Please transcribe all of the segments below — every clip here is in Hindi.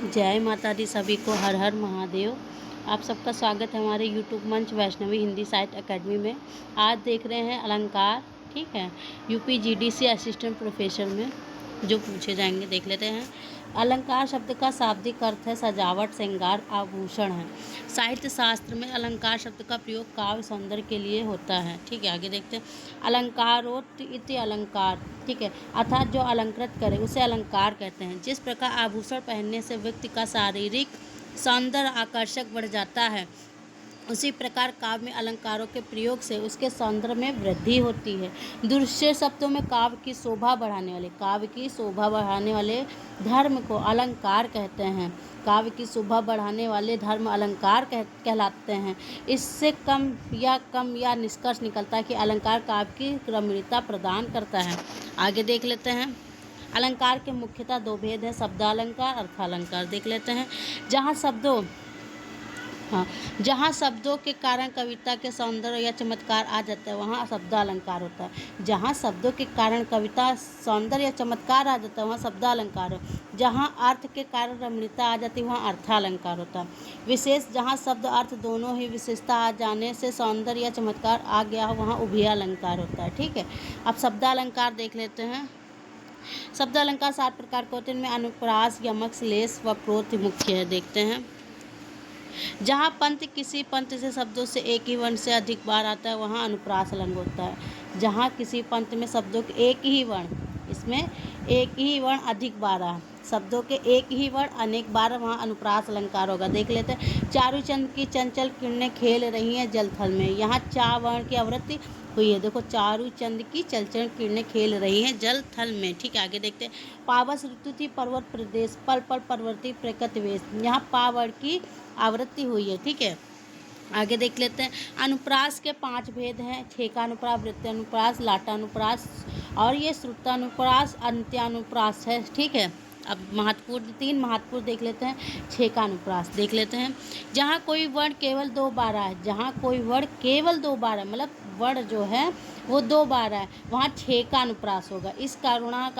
जय माता दी सभी को, हर हर महादेव। आप सबका स्वागत है हमारे यूट्यूब मंच वैष्णवी हिंदी साहित्य अकेडमी में। आज देख रहे हैं अलंकार, ठीक है, यूपी जीडीसी असिस्टेंट प्रोफेसर में जो पूछे जाएंगे, देख लेते हैं। अलंकार शब्द का शाब्दिक अर्थ है सजावट, श्रृंगार, आभूषण है। साहित्य शास्त्र में अलंकार शब्द का प्रयोग काव्य सौंदर्य के लिए होता है, ठीक है। आगे देखते हैं। अलंकारोक्त इति अलंकार, ठीक है, अर्थात जो अलंकृत करे उसे अलंकार कहते हैं। जिस प्रकार आभूषण पहनने से व्यक्ति का शारीरिक सौंदर्य आकर्षक बढ़ जाता है, उसी प्रकार काव्य में अलंकारों के प्रयोग से उसके सौंदर्य में वृद्धि होती है। दूसरे शब्दों में काव्य की शोभा बढ़ाने वाले धर्म को अलंकार कहते हैं। काव्य की शोभा बढ़ाने वाले धर्म अलंकार कहलाते हैं। इससे कम या निष्कर्ष निकलता है कि अलंकार काव्य की रमणीयता प्रदान करता है। आगे देख लेते हैं। अलंकार के मुख्यतः दो भेद हैं, शब्दालंकार, अर्थालंकार। देख लेते हैं। जहाँ शब्दों के कारण कविता के सौंदर्य या चमत्कार आ जाता है, वहाँ शब्दालंकार होता है। जहाँ शब्दों के कारण कविता सौंदर्य या चमत्कार आ जाता है, वहाँ शब्दालंकार हो। जहाँ अर्थ के कारण रमणीयता आ जाती है, वहाँ अर्थालंकार होता है। विशेष जहाँ शब्द अर्थ दोनों ही विशेषता आ जाने से सौंदर्य या चमत्कार आ गया हो, वहाँ उभयालंकार होता है, ठीक है। अब शब्दालंकार देख लेते हैं। शब्दालंकार 7 प्रकार के होते हैं। इनमें अनुप्रास, यमक, श्लेष व प्रोत मुख्य है। देखते हैं। जहाँ पंथ किसी पंथ से शब्दों से एक ही वर्ण से अधिक बार आता है, वहाँ अनुप्रास अलंग होता है। जहाँ किसी पंथ में शब्दों के एक ही वर्ण, इसमें एक ही वर्ण अधिक बार आ, शब्दों के एक ही वर्ण अनेक बार, वहाँ अनुप्रास अलंकार होगा। देख लेते हैं। चारुचंद की चंचल किरणें खेल रही हैं जल थल में, यहाँ चा वर्ण की आवृत्ति हुई है। देखो, चारुचंद की चंचल किरणें खेल रही हैं जल थल में, ठीक है। आगे देखते हैं। पावस ऋतु थी पर्वत प्रदेश, पल पल पर्वती प्रकट वेश, यहाँ पा वर्ण की आवृत्ति हुई है, ठीक है। आगे देख लेते हैं। अनुप्रास के 5 भेद हैं, छेकानुप्रास, वृत्तानुप्रास, लाटानुप्रास और ये श्रुतानुप्रास, अंत्यानुप्रास है, ठीक है। अब 3 महत्वपूर्ण देख लेते हैं। छेकानुप्रास देख लेते हैं। जहाँ कोई वर्ण केवल 2 बार आए, जहाँ कोई वर्ण केवल 2 बार है, मतलब वर्ण जो है वो 2 बार है, वहाँ छेकानुप्रास होगा। इस करुणा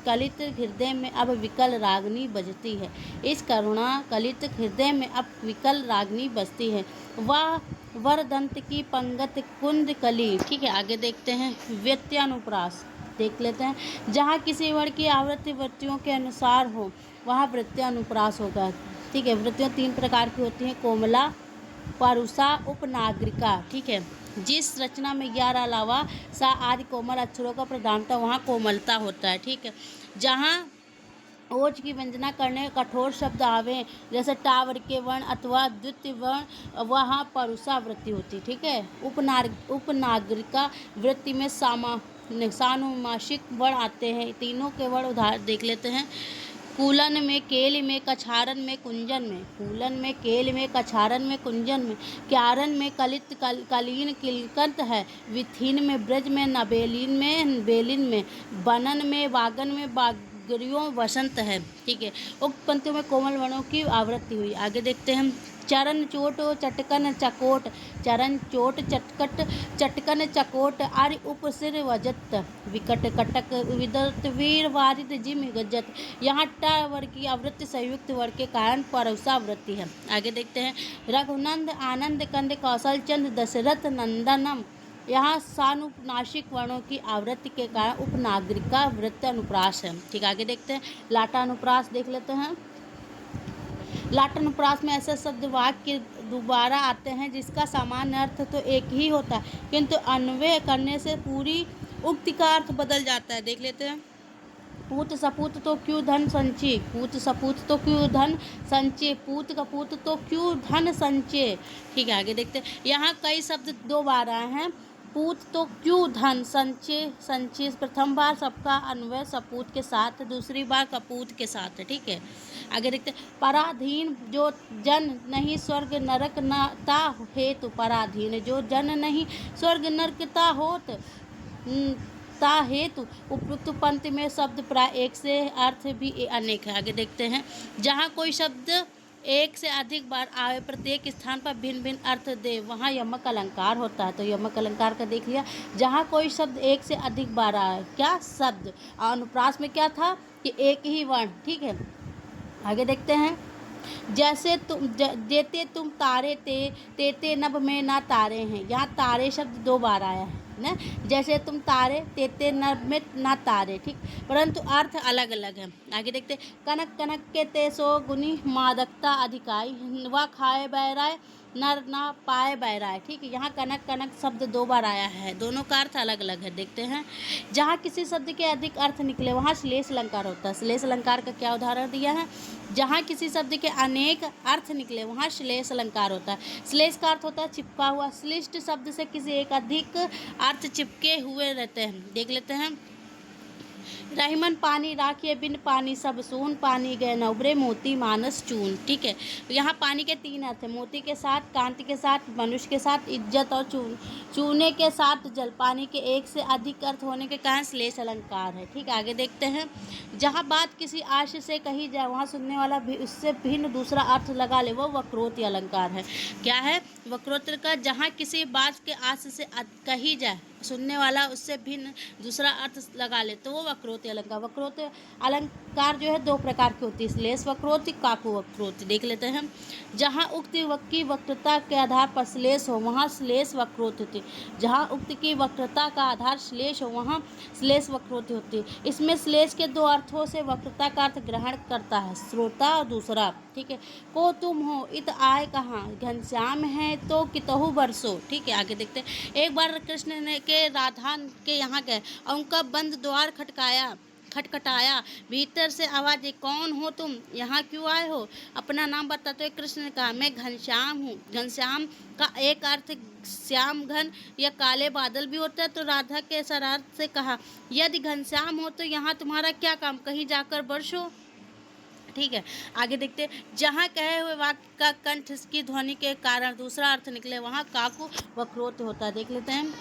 कलित हृदय में अब विकल रागनी बजती है। इस करुणा कलित हृदय में अब विकल रागनी बजती है। वह वरदंत की पंगत कुंद कली, ठीक है। आगे देखते हैं। व्यत्यानुप्रास देख लेते हैं। जहाँ किसी वर्ण की आवृत्ति वृत्तियों के अनुसार हो, वहाँ वृत्यानुप्रास होगा, ठीक है। वृत्तियाँ 3 प्रकार की होती हैं, कोमला, परुषा, उपनागरिका, ठीक है। जिस रचना में 11 अलावा सा आदि कोमल अक्षरों का प्रधानता, वहाँ कोमलता होता है, ठीक है। जहाँ ओज की व्यंजना करने कठोर शब्द आवे, जैसे टावर के वर्ण अथवा द्वितीय वर्ण, वहाँ परुषा वृत्ति होती, ठीक है। उपनागरिका वृत्ति में सानुमासिक वर्ण आते हैं। तीनों के वर्ण उदाहरण देख लेते हैं। कूलन में, केल में, कछारन में, कुंजन में। कूलन में, केल में, कछारन में, कुंजन में। क्यारन में कलित कलीन किलकंत है। विथिन में, ब्रज में, नबेलिन में, बेलिन में। बनन में, वागन में, बागरियों वसंत है, ठीक है। उक्त पंक्तियों में कोमल वर्णों की आवृत्ति हुई। आगे देखते हैं। चरण चोट चटकन चकोट, चरण चोट चटकट चटकन चकोट, आर्य उपसिर वजत, विकट कटक विदत वीर वारिद जिम गजत। यहाँ ट वर्ग की आवृत्ति संयुक्त वर्ग के कारण परुषा वृत्ति है। आगे देखते हैं। रघुनंद आनंद कंद कौशल चंद दशरथ नंदनम, यहाँ सानुनासिक वर्णों की आवृत्ति के कारण उपनागरिका वृत्ति अनुप्रास है, ठीक। आगे देखते हैं। लाटानुप्रास देख लेते हैं। लाटानुप्रास में ऐसे शब्द वाक्य दोबारा आते हैं जिसका सामान्य अर्थ तो एक ही होता है, किंतु अन्वय करने से पूरी उक्ति का अर्थ बदल जाता है। देख लेते हैं। पूत सपूत तो क्यों धन संचय, पूत सपूत तो क्यों धन संचय, पूत कपूत तो क्यों धन संचय, ठीक है। आगे देखते हैं। यहाँ कई शब्द 2 बार आए हैं। पूत तो क्यों धन संचय, संचय प्रथम बार सबका अन्वय सपूत के साथ, दूसरी बार कपूत के साथ है, ठीक है। आगे देखते हैं। पराधीन जो जन नहीं स्वर्ग नरक ता हेतु, पराधीन जो जन नहीं स्वर्ग नरकता होत ता हेतु। उपयुक्त पंक्ति में शब्द प्राय एक से अर्थ भी अनेक है। आगे देखते हैं। जहाँ कोई शब्द एक से अधिक बार आवे, प्रत्येक स्थान पर भिन्न भिन्न अर्थ दे, वहाँ यमक अलंकार होता है। तो यमक अलंकार का देख लिया। जहाँ कोई शब्द एक से अधिक बार आए, क्या शब्द, अनुप्रास में क्या था कि एक ही वर्ण, ठीक है। आगे देखते हैं। जैसे देते तुम तारे तेते नभ में ना तारे हैं। यहाँ तारे शब्द 2 बार आया है ना। जैसे तुम तारे तेते नभ में ना तारे, ठीक, परंतु अर्थ अलग अलग है। आगे देखते, कनक कनक के ते सो गुनी मादकता अधिकाई, वह खाए बैराय नर ना पाए बैराय, ठीक है। यहाँ कनक कनक शब्द 2 बार आया है, दोनों का अर्थ अलग अलग है। देखते हैं, जहाँ किसी शब्द के अधिक अर्थ निकले वहाँ श्लेष अलंकार होता है। श्लेष अलंकार का क्या उदाहरण दिया है? जहाँ किसी शब्द के अनेक अर्थ निकले वहाँ श्लेष अलंकार होता है। श्लेष का अर्थ होता है चिपका हुआ। श्लिष्ट शब्द से किसी एक अधिक अर्थ चिपके हुए रहते हैं। देख लेते हैं, रहीमन पानी राखिए बिन पानी सब सून, पानी गए न उबरे मोती मानस चून, ठीक है। यहाँ पानी के 3 अर्थ है, मोती के साथ, कांति के साथ, मनुष्य के साथ, इज्जत और चूने के साथ जल। पानी के एक से अधिक अर्थ होने के कारण श्लेष अलंकार है, ठीक। आगे देखते हैं, जहाँ बात किसी आशय से कही जाए वहाँ सुनने वाला भी उससे भिन्न दूसरा अर्थ लगा ले, वो वक्रोक्ति अलंकार है। क्या है? वक्रोक्ति का, जहाँ किसी बात के आशय से कही जाए सुनने वाला उससे भिन्न दूसरा अर्थ लगा ले तो वो वक्रोक्ति अलंकार। वक्रोक्ति अलंकार जो है 2 प्रकार की होती है, श्लेष वक्रोक्ति, काकु वक्रोक्ति। देख लेते हैं, जहाँ उक्ति की वक्रता के आधार पर श्लेष हो वहाँ श्लेष वक्रोक्ति होती है। जहाँ उक्ति की वक्रता का आधार श्लेष हो वहाँ श्लेष वक्रोक्ति होती है। इसमें श्लेष के 2 अर्थों से वक्रता का अर्थ ग्रहण करता है, श्रोता और दूसरा, ठीक है। को तुम हो इत आए कहाँ, घनश्याम है तो कितहु बरसो, ठीक है। आगे देखते हैं, एक बार कृष्ण ने के राधा के यहाँ गए और उनका बंद द्वार खटखटाया, भीतर से आवाज़ आई, कौन हो तुम, यहाँ क्यों आए हो? अपना नाम बताते हुए कृष्ण ने कहा, मैं घनश्याम हूँ। घनश्याम का एक अर्थ श्याम घन या काले बादल भी होता है। तो राधा के शरारत से कहा, यदि घनश्याम हो तो यहाँ तुम्हारा क्या काम, कहीं जाकर बरसो, ठीक है। आगे देखते, जहाँ कहे हुए वाक्य का कंठ की ध्वनि के कारण दूसरा अर्थ निकले वहाँ काकु वक्रोक्ति होता है। देख लेते हैं,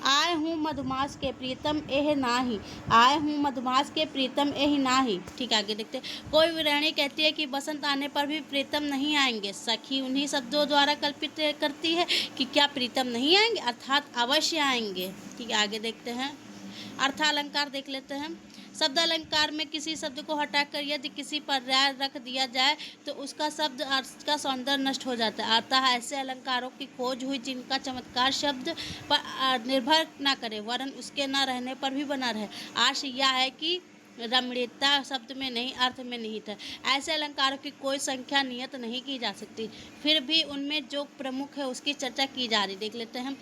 आए हूँ मधुमास के प्रीतम एह नाही, आए हूँ मधुमास के प्रीतम एह नाही, ठीक है। आगे देखते, कोई विरहणी कहती है कि बसंत आने पर भी प्रीतम नहीं आएंगे। सखी उन्हीं शब्दों द्वारा कल्पित करती है कि क्या प्रीतम नहीं आएंगे, अर्थात अवश्य आएंगे, ठीक है। आगे देखते हैं, अर्थालंकार देख लेते हैं। शब्द अलंकार में किसी शब्द को हटाकर यदि किसी पर्याय रख दिया जाए तो उसका शब्द अर्थ का सौंदर्य नष्ट हो जाता है। अतः ऐसे अलंकारों की खोज हुई जिनका चमत्कार शब्द पर निर्भर न करे वरन उसके न रहने पर भी बना रहे। आशय यह है कि रमणीयता शब्द में नहीं अर्थ में निहित है। ऐसे अलंकारों की कोई संख्या नियत नहीं की जा सकती, फिर भी उनमें जो प्रमुख है उसकी चर्चा की जा रही। देख लेते हैं,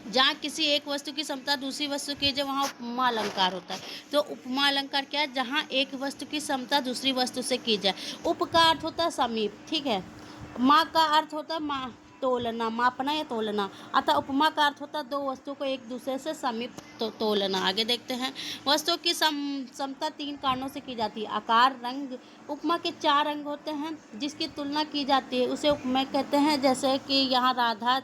जहाँ किसी एक वस्तु की समता दूसरी वस्तु की जब वहाँ उपमा अलंकार होता है। तो उपमा अलंकार क्या है? जहाँ एक वस्तु की समता दूसरी वस्तु से की जाए। उप का अर्थ होता है समीप, ठीक है। माँ का अर्थ होता है तोलना, मापना या तोलना। अतः उपमा का अर्थ होता है 2 वस्तुओं को एक दूसरे से समीप तोलना। आगे देखते हैं, वस्तुओं की समता 3 कारणों से की जाती है, आकार, रंग। उपमा के 4 रंग होते हैं जिसकी तुलना की जाती है उसे उपमेय कहते हैं। जैसे कि यहाँ राधा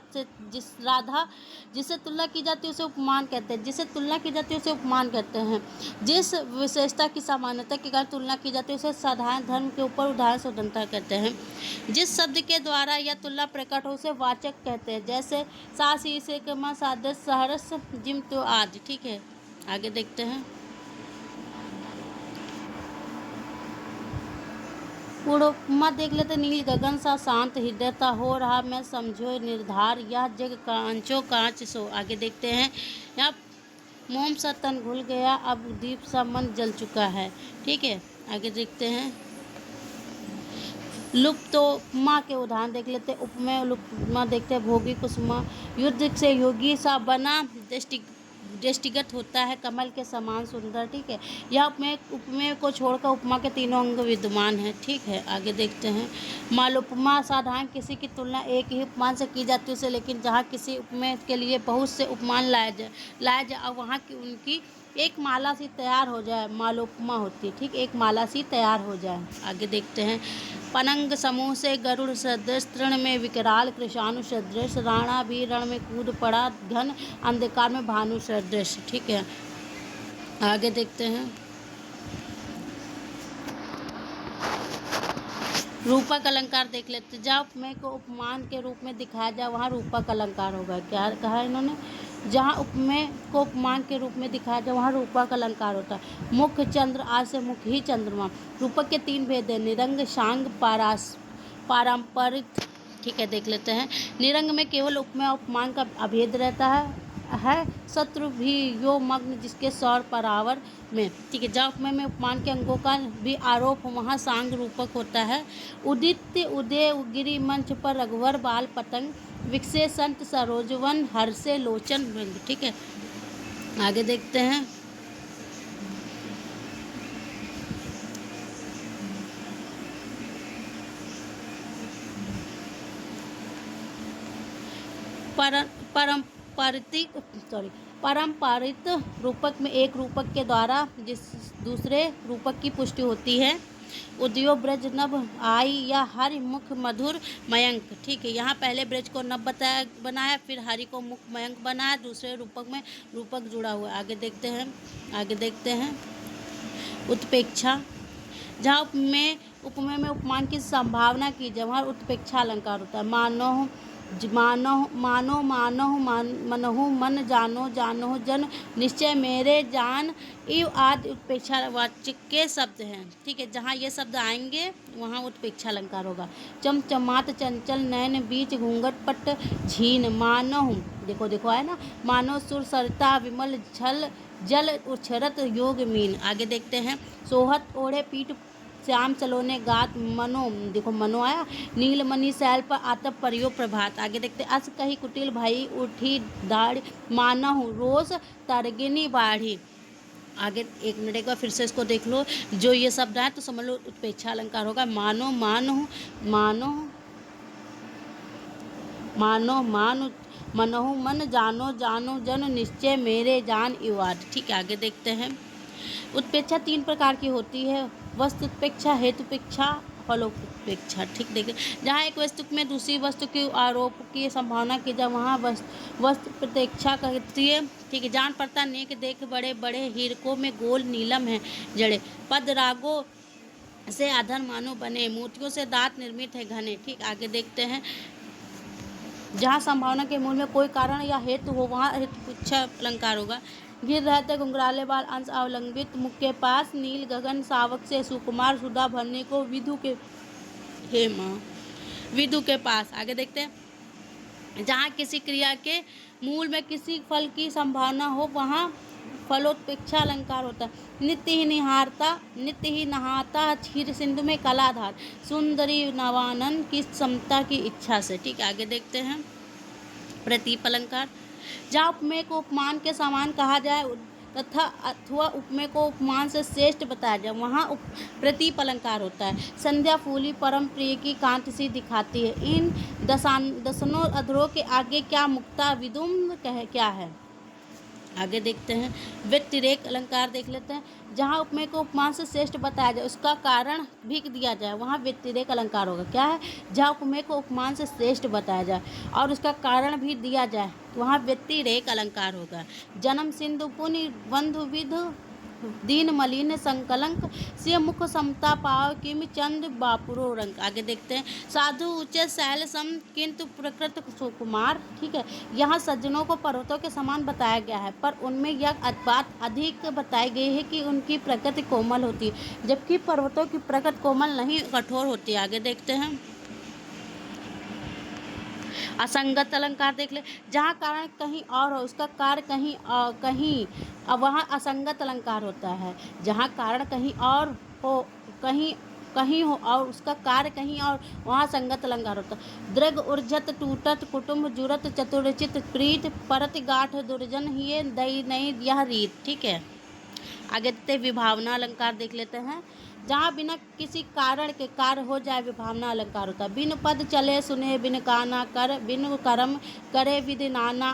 जिससे तुलना की जाती है उसे उपमान कहते हैं, जिससे तुलना की जाती है उसे उपमान कहते हैं। जिस विशेषता की सामान्यता के कारण तुलना की जाती है उसे साधारण धर्म के ऊपर उदाहरण स्वतंत्रता कहते हैं। जिस शब्द के द्वारा यह तुलना प्रकट हो उसे वाचक कहते हैं, जैसे सा सी से कमा सादस सहरस जिम तो आज, ठीक है। आगे देखते हैं, पूर्णोपमा देख लेते, नील गगन सा शांत हृदयता हो रहा मैं समझो निर्धार यह जग कांचो कांच सो। आगे देखते हैं, यहाँ मोम सा तन घुल गया अब दीप सा मन जल चुका है, ठीक है। आगे देखते हैं, लुप्तोपमा के उदाहरण देख लेते, उपमेय लुप्तोपमा देखते हैं, भोगी कुसुमा युद्ध से योगी सा बना दृष्टिगत होता है कमल के समान सुंदर, ठीक है। यह उपमेय को छोड़कर उपमा के 3 अंग विद्यमान है, ठीक है। आगे देखते हैं, मालोपमा साधारण किसी की तुलना एक ही उपमान से की जाती है उसे, लेकिन जहाँ किसी उपमेय के लिए बहुत से उपमान लाया जाए और वहाँ की उनकी एक माला सी तैयार हो जाए, मालोपमा होती है, ठीक। एक माला सी तैयार हो जाए। आगे देखते हैं, पनंग समूह से गरुड़ सदृश, तृण में विकराल कृषाणु सदृश, राणा भी रण में कूद पड़ा घन अंधकार में भानु सदृश, ठीक है। आगे देखते हैं, रूपक अलंकार देख लेते हैं। जहाँ उपमेय को उपमान के रूप में दिखाया जाए वहाँ रूपक अलंकार होगा। क्या कहा इन्होंने? जहाँ उपमेय को उपमान के रूप में दिखाया जाए वहाँ रूपक अलंकार होता है। मुख्य चंद्र आज से मुख्य ही चंद्रमा। रूपक के 3 भेद है, निरंग, शांग, पारंपरिक। ठीक है, देख लेते हैं। निरंग में केवल उपमेय और उपमान का अभेद रहता है शत्रु भी यो मग्न जिसके सौर परावर में। ठीक है, जहाँ उपमेय में उपमान के अंगों का भी आरोप हो वहाँ सांग रूपक होता है। उदित उदय गिरि मंच पर रघुवर बाल पतंग विकसे संत सरोजवन हर्षे लोचन भृंग। ठीक है, आगे देखते हैं। पारंपरिक रूपक में एक रूपक के द्वारा जिस दूसरे रूपक की पुष्टि होती है। उदयो ब्रज नभ आई या हरि मुख मधुर मयंक। ठीक है, यहाँ पहले ब्रज को नभ बनाया, फिर हरि को मुख मयंक बनाया, दूसरे रूपक में रूपक जुड़ा हुआ है। आगे देखते हैं। उत्प्रेक्षा, जहाँ उपमेय में उपमान की संभावना की जाए वहाँ उत्प्रेक्षा अलंकार होता है। मनहु मन जानो जन निश्चय मेरे जान इव आदि उत्प्रेक्षावाचक के शब्द हैं। ठीक है, जहाँ ये शब्द आएंगे वहाँ उत्प्रेक्षा अलंकार होगा। चमचमात चंचल नयन बीच घूंघट पट झीन मानहु, देखो है ना, मानो सुर सरता विमल छल जल उछरत योग मीन। आगे देखते हैं। सोहत ओढ़े पीठ श्याम सलोने गात मनो, देखो मनो आया, नीलमणि शैल पर आतप परियो प्रभात। आगे देखते, अस कही कुटिल भई उठी दाढ़ मानहु रोष तरगिनी बाढ़ी। आगे 1 मिनट एक बार फिर से इसको देख लो, जो ये शब्द है तो समझ लो उत्प्रेक्षा अलंकार होगा। मनहु मन जानो जन निश्चय मेरे जान इवाड। ठीक है, आगे देखते हैं। उत्प्रेक्षा 3 प्रकार की होती है, वस्तु उत्प्रेक्षा, हेतुपेक्षा, फलोपेक्षा। ठीक देखिए, जहाँ एक वस्तु में दूसरी वस्तु के आरोप की संभावना की जाए वहाँ वस्तु प्रत्यक्षा कहती है। ठीक है, जान पड़ता नेक देख बड़े बड़े हीरकों में गोल नीलम है जड़े, पद रागों से आधर मानो बने, मोतियों से दांत निर्मित है घने। ठीक, आगे देखते हैं। जहाँ संभावना के मूल में कोई कारण या हेतु हो वहाँ हेतुपेक्षा अलंकार होगा। गिर रहते घुंघराले बाल अंश अवलंबित मुख के पास, नील गगन सावक से सुकुमार सुधा भरने को विधु के पास। आगे देखते हैं। जहाँ किसी क्रिया के मूल में किसी फल की संभावना हो वहाँ फलोत्प्रेक्षा अलंकार होता है। नित्य ही नहाता क्षीर सिंधु में कलाधार, सुंदरी नवानन की समता की इच्छा से। ठीक है, आगे देखते हैं। प्रतीप अलंकार, जहाँ उपमेय को उपमान के समान कहा जाए तथा अथवा उपमेय को उपमान से श्रेष्ठ बताया जाए वहाँ प्रतीप अलंकार होता है। संध्या फूली परम प्रिय की कांति सी दिखाती है, इन दसनों अधरों के आगे क्या मुक्ता विदुम क्या है। आगे देखते हैं। व्यतिरेक अलंकार देख लेते हैं। जहाँ उपमेय को उपमान से श्रेष्ठ बताया जाए उसका कारण भी दिया जाए वहाँ व्यतिरेक अलंकार होगा। क्या है, जहाँ उपमेय को उपमान से श्रेष्ठ बताया जाए और उसका कारण भी दिया जाए वहाँ व्यतिरेक अलंकार होगा। जन्म सिंधु पुनि बंधु विधु दीन मलिन संकलंक से मुख समता पाव किम चंद बापुरो रंग। आगे देखते हैं। साधु उच्च शैल सम किंतु प्रकृत सुकुमार। ठीक है, यहाँ सज्जनों को पर्वतों के समान बताया गया है पर उनमें यह बात अधिक बताई गई है कि उनकी प्रकृति कोमल होती है जबकि पर्वतों की प्रकृति कोमल नहीं कठोर होती है। आगे देखते हैं। असंगत अलंकार देख ले, जहाँ कारण कहीं और हो उसका कार्य कहीं वहाँ असंगत अलंकार होता है। जहाँ कारण कहीं और हो कहीं हो और उसका कार्य कहीं और वहाँ संगत अलंकार होता है। दृग उर्जत टूटत कुटुंब जुरत चतुरचित प्रीत परत गाठ दुर्जन ही दई नहीं यह रीत। ठीक है, आगे देखते विभावना अलंकार देख लेते हैं। जहाँ बिना किसी कारण के कार्य हो जाए विभावना अलंकार होता है। बिन पद चले सुने बिन काना कर, बिन कर्म करे विधि नाना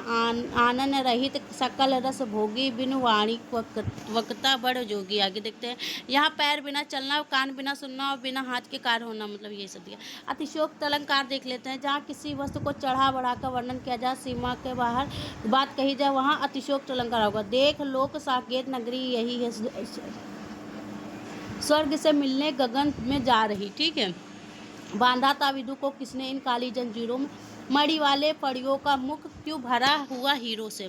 आनन रहित सकल रस भोगी, बिन वाणी वक्ता बड़ जोगी। आगे देखते हैं। यहाँ पैर बिना चलना, कान बिना सुनना और बिना हाथ के कार्य होना, मतलब ये सब दिया। अतिशोक्त अलंकार देख लेते हैं। जहाँ किसी वस्तु को चढ़ा बढ़ाकर वर्णन किया जाए, सीमा के बाहर बात कही जाए वहाँ अतिशोक्त अलंकार होगा। देख लोक साकेत नगरी यही है स्वर्ग से मिलने गगन में जा रही। ठीक है, बांधा था विदु को किसने इन काली जंजीरों में, मणि वाले पड़ियों का मुख क्यों भरा हुआ हीरो से।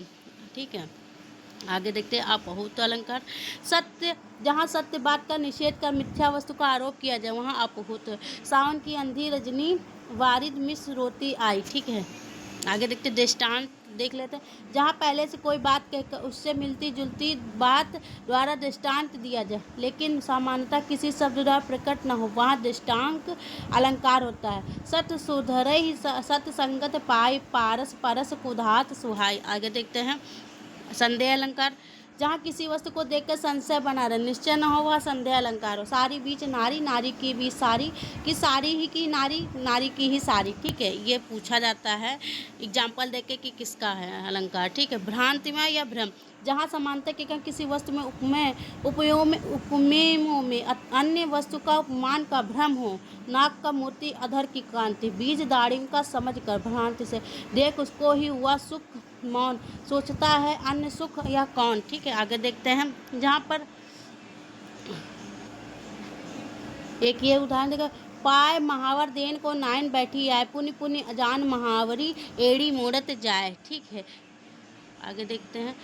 ठीक है। आगे देखते हैं अपहूत अलंकार। सत्य, जहाँ सत्य बात का निषेध कर मिथ्या वस्तु का आरोप किया जाए वहाँ अपहूत। सावन की अंधी रजनी वारिद मिस रोती आई, ठीक है। आगे देखते दृष्टांत देख लेते हैं। जहाँ पहले से कोई बात कहकर उससे मिलती जुलती बात द्वारा दृष्टांत दिया जाए लेकिन सामान्यतः किसी शब्द द्वारा प्रकट न हो वहाँ दृष्टांत अलंकार होता है। सत्य सुधरे ही सत्य संगत पाई पारस परस कुधात सुहाई। आगे देखते हैं संदेह अलंकार। जहाँ किसी वस्तु को देखकर संशय बना रहे निश्चय न हो वह संदेह अलंकार हो। सारी बीच नारी, नारी की बीच सारी, कि सारी ही की नारी, नारी की ही सारी, ठीक है। ये पूछा जाता है एग्जाम्पल देके कि किसका है अलंकार, ठीक है। भ्रांतिमय या भ्रम, जहाँ समानता के कारण किसी वस्तु में उपमेयों में अन्य वस्तु का उपमान का भ्रम हो। नाक का मोती अधर की कांति, बीज दाड़िम का समझ कर भ्रांति से देख उसको ही हुआ सुख मौन, सोचता है अन्य सुख या कौन, ठीक है। आगे देखते हैं जहाँ पर एक ये उदाहरण देखा, पाए महावर देन को नाइन बैठी आए, पुनि पुनि अजान महावरी एड़ी मोड़त जाए, ठीक है। आगे देखते हैं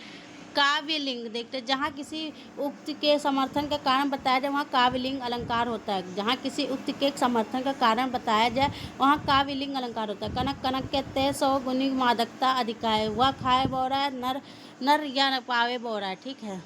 काव्यलिंग। देखते हैं जहाँ किसी उक्ति के समर्थन का कारण बताया जाए वहाँ काव्यलिंग अलंकार होता है। जहाँ किसी उक्ति के समर्थन का कारण बताया जाए वहाँ काव्यलिंग अलंकार होता है। कनक कनक के तय 100 गुनी मादकता अधिकाय, वह खाए बोरा है नर नर या न पावे बोरा है, ठीक है।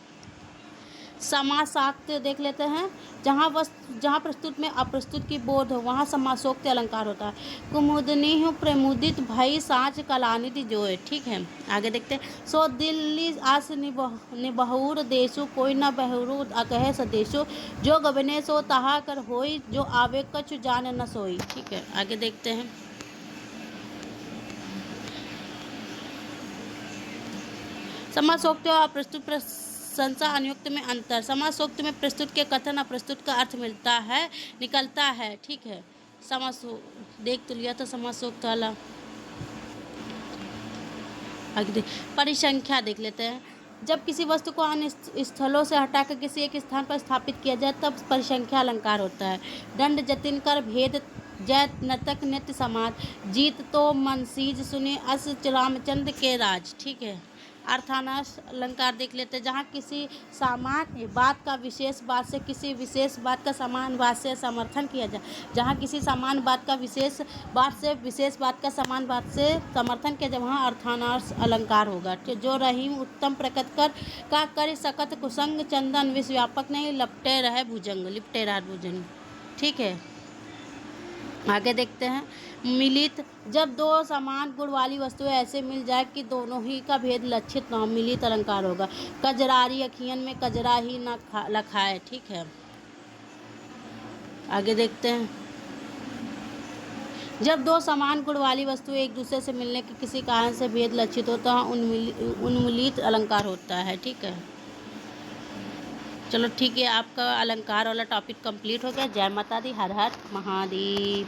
समासाक्त देख लेते हैं। जहाँ प्रस्तुत में अप्रस्तुत की बोध हो वहाँ समासोक्त अलंकार होता है। कुमुदनी हूँ प्रमुदित भई साँच कलानिधि जोए, ठीक है। आगे देखते हैं सो दिल्ली आस निबहुर देशु कोई न बहुरु अकहे सदेशु, जो गबने सो तहा कर होई, जो आवे कछु जान न सोई, ठीक है। आगे देखते हैं समासोक्त और अप्रस्तुत प्रशंसा अनुयुक्त में अंतर। समासोक्त में प्रस्तुत के कथन अप्रस्तुत का अर्थ निकलता है, ठीक है। देख तो लिया था समासोक्त वाला। आगे परिसंख्या देख लेते हैं। जब किसी वस्तु को अन्य स्थलों से हटाकर किसी एक स्थान पर स्थापित किया जाए तब परिसंख्या अलंकार होता है। दंड जतिन कर भेद जय नतक नित्य समाज, जीत तो मनसीज सुने अस रामचंद्र के राज, ठीक है। अर्थानाश अलंकार देख लेते हैं। जहाँ किसी सामान्य बात का विशेष बात से किसी विशेष बात का समान बात से समर्थन किया जाए। जहाँ किसी सामान्य बात का विशेष बात का समान बात से समर्थन किया जाए वहाँ अर्थानाश अलंकार होगा। जो रहीम उत्तम प्रकट कर सकत कुसंग, चंदन विश्व व्यापक नहीं लिपटे रहे भुजंग, ठीक है। आगे देखते हैं मिलित। जब दो समान गुण वाली वस्तुएं ऐसे मिल जाए कि दोनों ही का भेद लक्षित न हो मिलित अलंकार होगा। कजरारी अखियन में कजरा ही न लखाए, ठीक है। आगे देखते हैं जब दो समान गुण वाली वस्तुएं एक दूसरे से मिलने के किसी कारण से भेद लक्षित होता है उन्मिलित अलंकार होता है, ठीक है। चलो ठीक है, आपका अलंकार वाला टॉपिक कंप्लीट हो गया। जय माता दी, हर हर महादेव।